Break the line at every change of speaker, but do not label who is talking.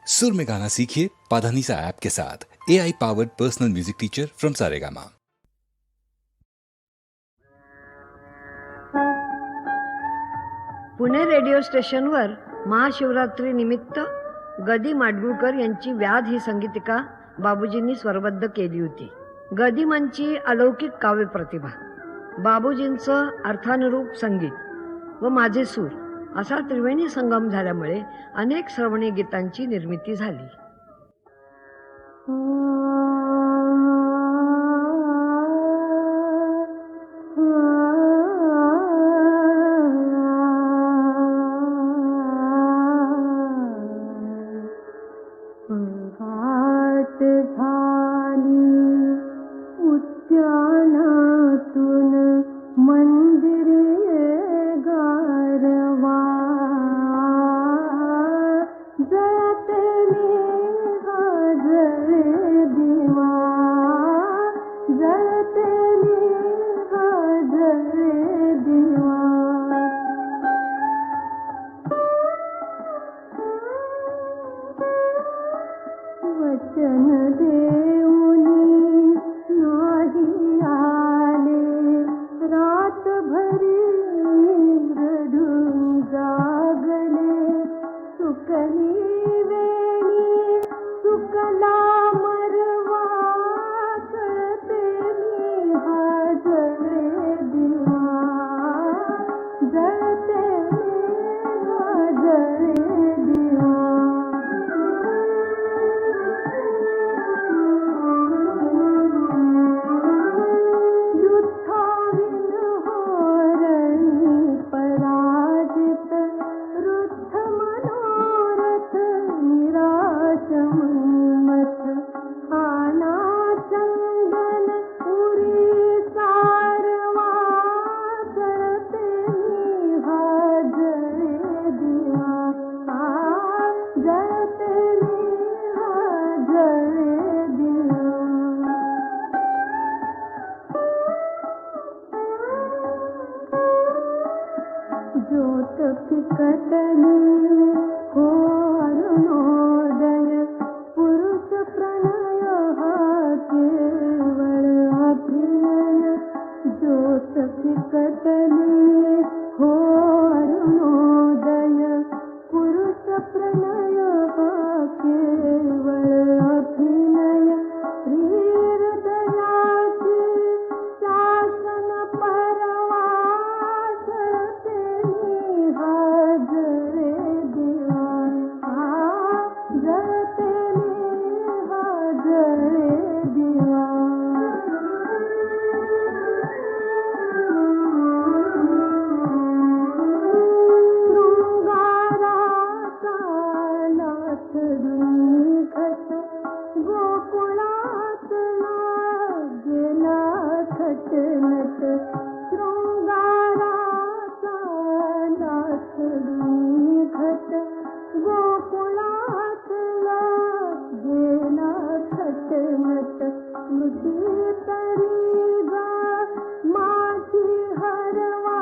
सुर में गाना सीखिए पाधानीसा ऐप के साथ। AI powered personal music teacher from Saregama.
Pune radio स्टेशनवर महाशिवरात्री निमित्त गदी माडगुळकर यांची व्याध ही संगीतिका बाबूजींनी स्वरबद्ध केली होती. गदिमांची अलौकिक काव्य प्रतिभा, बाबूजींचं अर्थानुरूप संगीत व माझे सूर असा त्रिवेणी संगम झाल्यामुळे अनेक श्रवणी गीतांची निर्मिती झाली.
हरवा